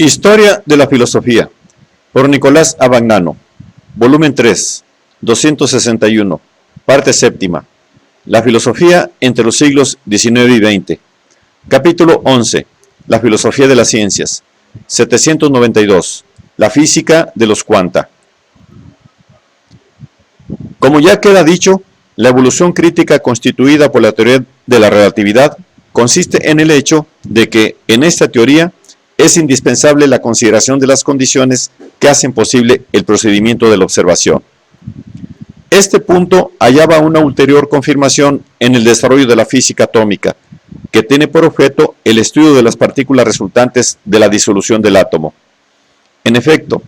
Historia de la filosofía, por Nicolás Abagnano, volumen 3, 261, parte séptima. La filosofía entre los siglos XIX y XX. Capítulo 11. La filosofía de las ciencias. 792. La física de los cuanta. Como ya queda dicho, la evolución crítica constituida por la teoría de la relatividad consiste en el hecho de que en esta teoría es indispensable la consideración de las condiciones que hacen posible el procedimiento de la observación. Este punto hallaba una ulterior confirmación en el desarrollo de la física atómica, que tiene por objeto el estudio de las partículas resultantes de la disolución del átomo. En efecto,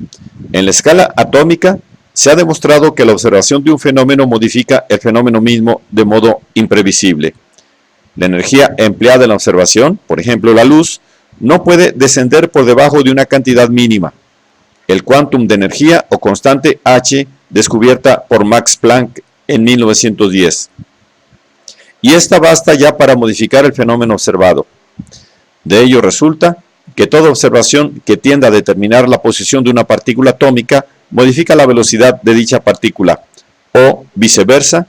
en la escala atómica se ha demostrado que la observación de un fenómeno modifica el fenómeno mismo de modo imprevisible. La energía empleada en la observación, por ejemplo la luz, no puede descender por debajo de una cantidad mínima, el quantum de energía o constante H descubierta por Max Planck en 1910. Y esta basta ya para modificar el fenómeno observado. De ello resulta que toda observación que tienda a determinar la posición de una partícula atómica modifica la velocidad de dicha partícula, o viceversa,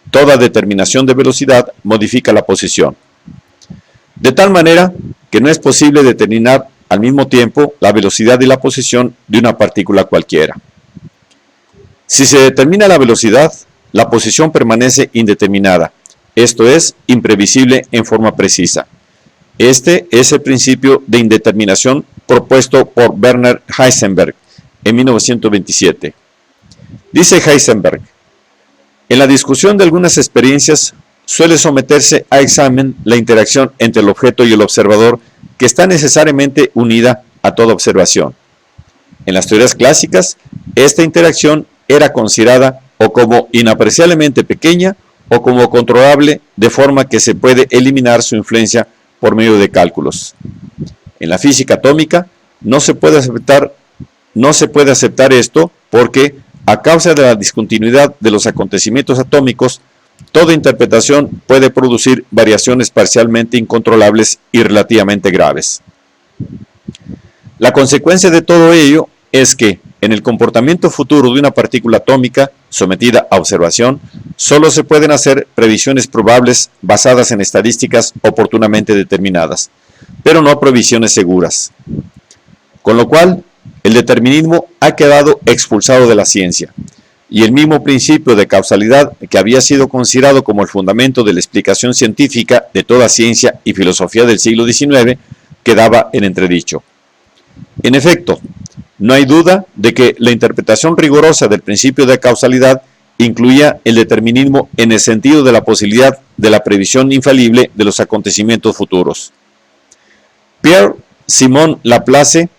toda determinación de velocidad modifica la posición. De tal manera que no es posible determinar al mismo tiempo la velocidad y la posición de una partícula cualquiera. Si se determina la velocidad, la posición permanece indeterminada, esto es, imprevisible en forma precisa. Este es el principio de indeterminación propuesto por Werner Heisenberg en 1927. Dice Heisenberg: en la discusión de algunas experiencias suele someterse a examen la interacción entre el objeto y el observador, que está necesariamente unida a toda observación. En las teorías clásicas, esta interacción era considerada o como inapreciablemente pequeña o como controlable, de forma que se puede eliminar su influencia por medio de cálculos. En la física atómica no se puede aceptar esto porque, a causa de la discontinuidad de los acontecimientos atómicos, toda interpretación puede producir variaciones parcialmente incontrolables y relativamente graves. La consecuencia de todo ello es que, en el comportamiento futuro de una partícula atómica sometida a observación, solo se pueden hacer previsiones probables basadas en estadísticas oportunamente determinadas, pero no previsiones seguras. Con lo cual, el determinismo ha quedado expulsado de la ciencia, y el mismo principio de causalidad que había sido considerado como el fundamento de la explicación científica de toda ciencia y filosofía del siglo XIX quedaba en entredicho. En efecto, no hay duda de que la interpretación rigurosa del principio de causalidad incluía el determinismo en el sentido de la posibilidad de la previsión infalible de los acontecimientos futuros. Pierre-Simon Laplace,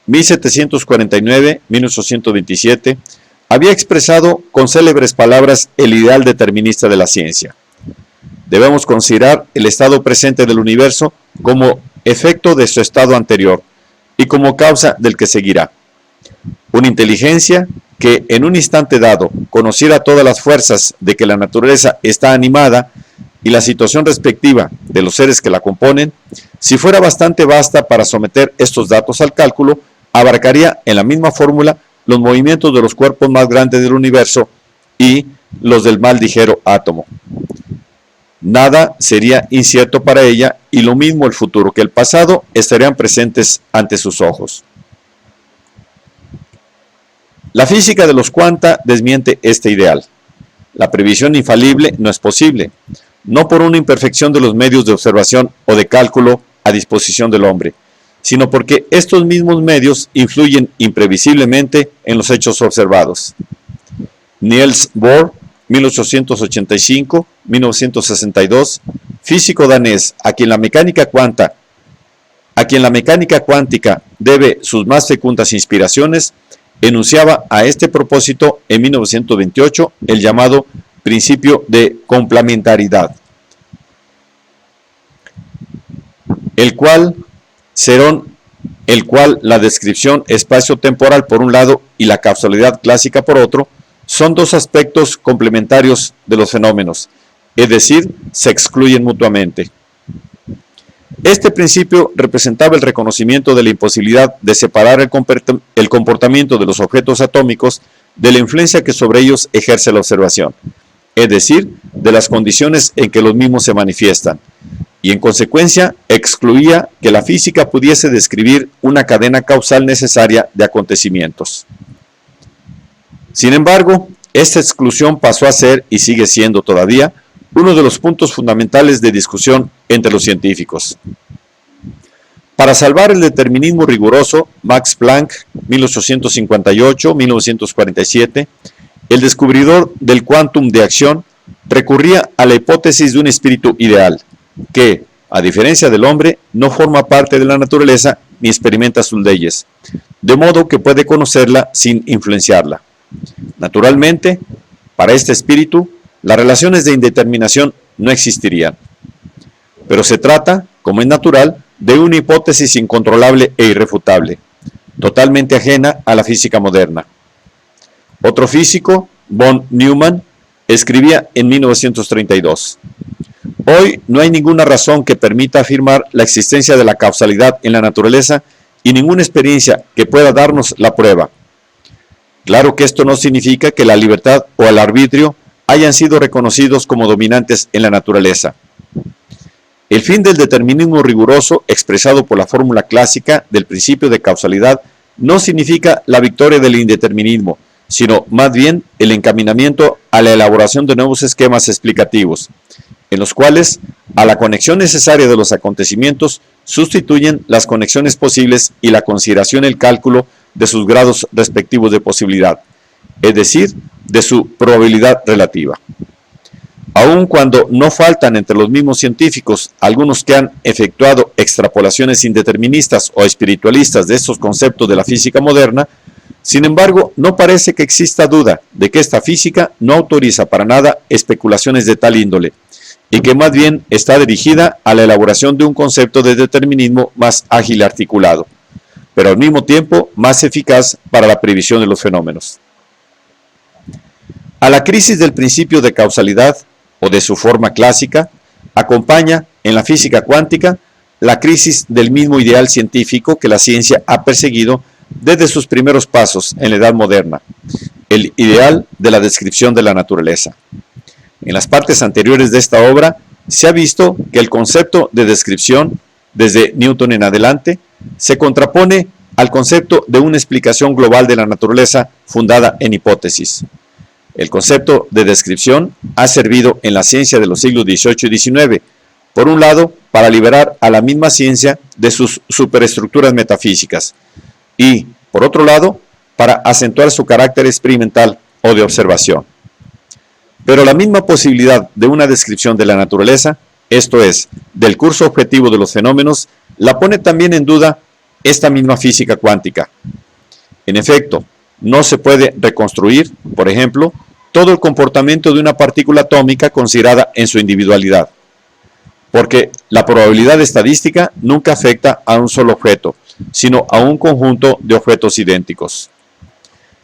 1749-1827, había expresado con célebres palabras el ideal determinista de la ciencia. Debemos considerar el estado presente del universo como efecto de su estado anterior y como causa del que seguirá. Una inteligencia que en un instante dado conociera todas las fuerzas de que la naturaleza está animada y la situación respectiva de los seres que la componen, si fuera bastante vasta para someter estos datos al cálculo, abarcaría en la misma fórmula los movimientos de los cuerpos más grandes del universo y los del más ligero átomo. Nada sería incierto para ella, y lo mismo el futuro que el pasado estarían presentes ante sus ojos. La física de los cuanta desmiente este ideal. La previsión infalible no es posible, no por una imperfección de los medios de observación o de cálculo a disposición del hombre, sino porque estos mismos medios influyen imprevisiblemente en los hechos observados. Niels Bohr, 1885-1962, físico danés, a quien la mecánica cuántica debe sus más fecundas inspiraciones, enunciaba a este propósito en 1928 el llamado principio de complementariedad, el cual la descripción espacio-temporal por un lado y la causalidad clásica por otro son dos aspectos complementarios de los fenómenos, es decir, se excluyen mutuamente. Este principio representaba el reconocimiento de la imposibilidad de separar el comportamiento de los objetos atómicos de la influencia que sobre ellos ejerce la observación, es decir, de las condiciones en que los mismos se manifiestan, y en consecuencia excluía que la física pudiese describir una cadena causal necesaria de acontecimientos. Sin embargo, esta exclusión pasó a ser, y sigue siendo todavía, uno de los puntos fundamentales de discusión entre los científicos. Para salvar el determinismo riguroso, Max Planck, 1858-1947, el descubridor del quantum de acción, recurría a la hipótesis de un espíritu ideal, que, a diferencia del hombre, no forma parte de la naturaleza ni experimenta sus leyes, de modo que puede conocerla sin influenciarla. Naturalmente, para este espíritu, las relaciones de indeterminación no existirían. Pero se trata, como es natural, de una hipótesis incontrolable e irrefutable, totalmente ajena a la física moderna. Otro físico, von Neumann, escribía en 1932: hoy no hay ninguna razón que permita afirmar la existencia de la causalidad en la naturaleza y ninguna experiencia que pueda darnos la prueba. Claro que esto no significa que la libertad o el arbitrio hayan sido reconocidos como dominantes en la naturaleza. El fin del determinismo riguroso expresado por la fórmula clásica del principio de causalidad no significa la victoria del indeterminismo, sino más bien el encaminamiento a la elaboración de nuevos esquemas explicativos, en los cuales a la conexión necesaria de los acontecimientos sustituyen las conexiones posibles y la consideración y el cálculo de sus grados respectivos de posibilidad, es decir, de su probabilidad relativa. Aun cuando no faltan entre los mismos científicos algunos que han efectuado extrapolaciones indeterministas o espiritualistas de estos conceptos de la física moderna, sin embargo, no parece que exista duda de que esta física no autoriza para nada especulaciones de tal índole, y que más bien está dirigida a la elaboración de un concepto de determinismo más ágil y articulado, pero al mismo tiempo más eficaz para la previsión de los fenómenos. A la crisis del principio de causalidad, o de su forma clásica, acompaña, en la física cuántica, la crisis del mismo ideal científico que la ciencia ha perseguido desde sus primeros pasos en la Edad Moderna, el ideal de la descripción de la naturaleza. En las partes anteriores de esta obra se ha visto que el concepto de descripción, desde Newton en adelante, se contrapone al concepto de una explicación global de la naturaleza fundada en hipótesis. El concepto de descripción ha servido en la ciencia de los siglos XVIII y XIX, por un lado, para liberar a la misma ciencia de sus superestructuras metafísicas y, por otro lado, para acentuar su carácter experimental o de observación. Pero la misma posibilidad de una descripción de la naturaleza, esto es, del curso objetivo de los fenómenos, la pone también en duda esta misma física cuántica. En efecto, no se puede reconstruir, por ejemplo, todo el comportamiento de una partícula atómica considerada en su individualidad, porque la probabilidad estadística nunca afecta a un solo objeto, sino a un conjunto de objetos idénticos.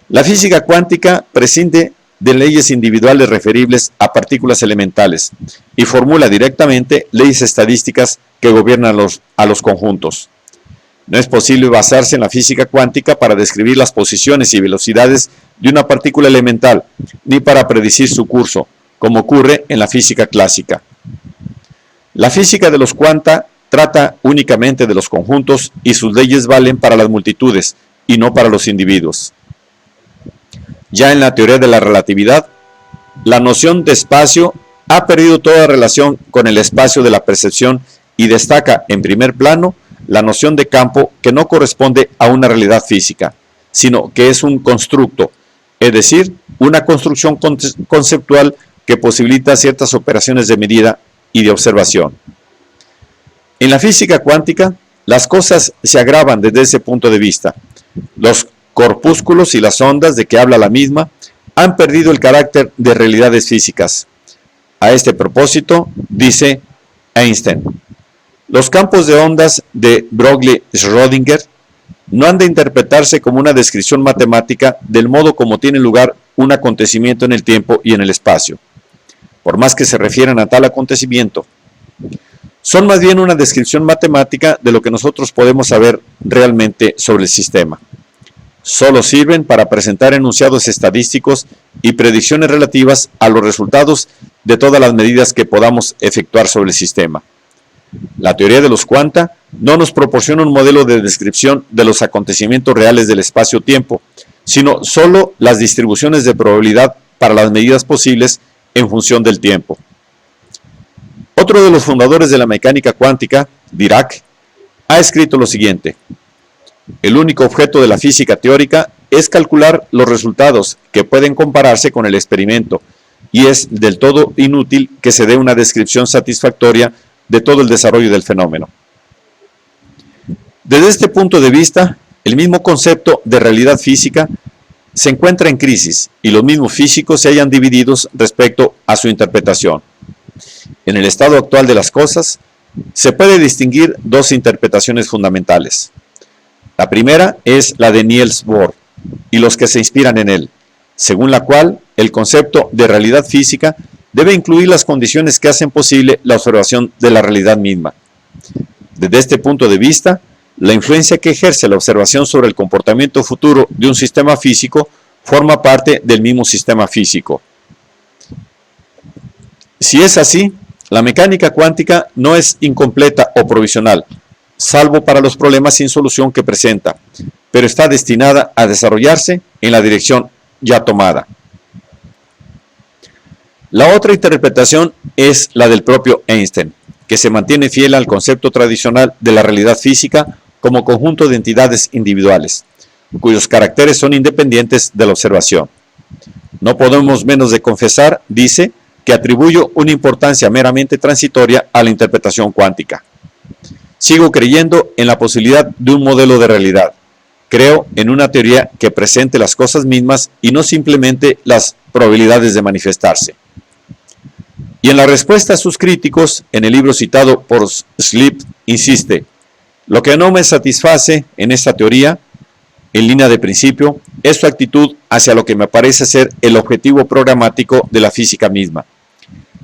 La física cuántica prescinde de leyes individuales referibles a partículas elementales y formula directamente leyes estadísticas que gobiernan a los conjuntos. No es posible basarse en la física cuántica para describir las posiciones y velocidades de una partícula elemental, ni para predecir su curso, como ocurre en la física clásica. La física de los cuanta trata únicamente de los conjuntos y sus leyes valen para las multitudes y no para los individuos. Ya en la teoría de la relatividad, la noción de espacio ha perdido toda relación con el espacio de la percepción y destaca en primer plano la noción de campo, que no corresponde a una realidad física, sino que es un constructo, es decir, una construcción conceptual que posibilita ciertas operaciones de medida y de observación. En la física cuántica, las cosas se agravan desde ese punto de vista. Los corpúsculos y las ondas de que habla la misma han perdido el carácter de realidades físicas. A este propósito, dice Einstein: los campos de ondas de Broglie-Schrödinger no han de interpretarse como una descripción matemática del modo como tiene lugar un acontecimiento en el tiempo y en el espacio, por más que se refieran a tal acontecimiento. Son más bien una descripción matemática de lo que nosotros podemos saber realmente sobre el sistema. Solo sirven para presentar enunciados estadísticos y predicciones relativas a los resultados de todas las medidas que podamos efectuar sobre el sistema. La teoría de los cuanta no nos proporciona un modelo de descripción de los acontecimientos reales del espacio-tiempo, sino solo las distribuciones de probabilidad para las medidas posibles en función del tiempo. Otro de los fundadores de la mecánica cuántica, Dirac, ha escrito lo siguiente: el único objeto de la física teórica es calcular los resultados que pueden compararse con el experimento, y es del todo inútil que se dé una descripción satisfactoria de todo el desarrollo del fenómeno. Desde este punto de vista, el mismo concepto de realidad física se encuentra en crisis y los mismos físicos se hallan divididos respecto a su interpretación. En el estado actual de las cosas, se puede distinguir dos interpretaciones fundamentales. La primera es la de Niels Bohr y los que se inspiran en él, según la cual el concepto de realidad física debe incluir las condiciones que hacen posible la observación de la realidad misma. Desde este punto de vista, la influencia que ejerce la observación sobre el comportamiento futuro de un sistema físico forma parte del mismo sistema físico. Si es así, la mecánica cuántica no es incompleta o provisional, salvo para los problemas sin solución que presenta, pero está destinada a desarrollarse en la dirección ya tomada. La otra interpretación es la del propio Einstein, que se mantiene fiel al concepto tradicional de la realidad física como conjunto de entidades individuales, cuyos caracteres son independientes de la observación. No podemos menos de confesar, dice, que atribuyo una importancia meramente transitoria a la interpretación cuántica. Sigo creyendo en la posibilidad de un modelo de realidad. Creo en una teoría que presente las cosas mismas y no simplemente las probabilidades de manifestarse. Y en la respuesta a sus críticos, en el libro citado por Sleep, insiste: lo que no me satisface en esta teoría, en línea de principio, es su actitud hacia lo que me parece ser el objetivo programático de la física misma,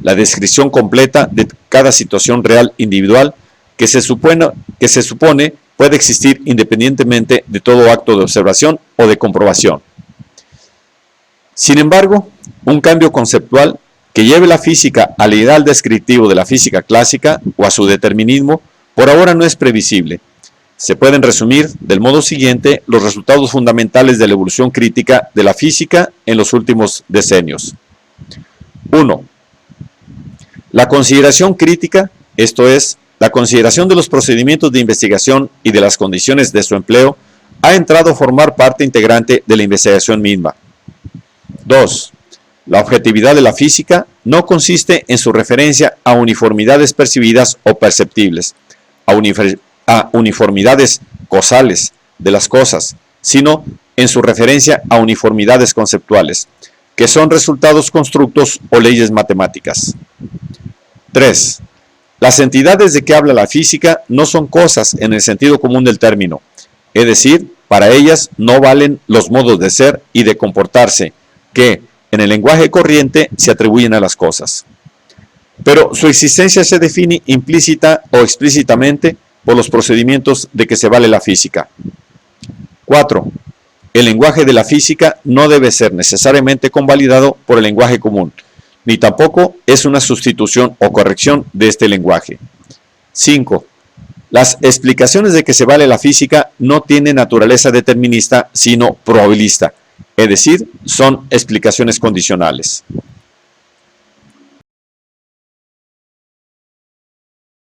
la descripción completa de cada situación real individual que se supone puede existir independientemente de todo acto de observación o de comprobación. Sin embargo, un cambio conceptual que lleve la física al ideal descriptivo de la física clásica o a su determinismo, por ahora no es previsible. Se pueden resumir del modo siguiente los resultados fundamentales de la evolución crítica de la física en los últimos decenios. 1. La consideración crítica, esto es, la consideración de los procedimientos de investigación y de las condiciones de su empleo, ha entrado a formar parte integrante de la investigación misma. 2. La objetividad de la física no consiste en su referencia a uniformidades percibidas o perceptibles, a uniformidades causales de las cosas, sino en su referencia a uniformidades conceptuales, que son resultados constructos o leyes matemáticas. 3. Las entidades de que habla la física no son cosas en el sentido común del término, es decir, para ellas no valen los modos de ser y de comportarse que, en el lenguaje corriente, se atribuyen a las cosas. Pero su existencia se define implícita o explícitamente por los procedimientos de que se vale la física. 4. El lenguaje de la física no debe ser necesariamente convalidado por el lenguaje común, ni tampoco es una sustitución o corrección de este lenguaje. 5. Las explicaciones de que se vale la física no tienen naturaleza determinista, sino probabilista, es decir, son explicaciones condicionales.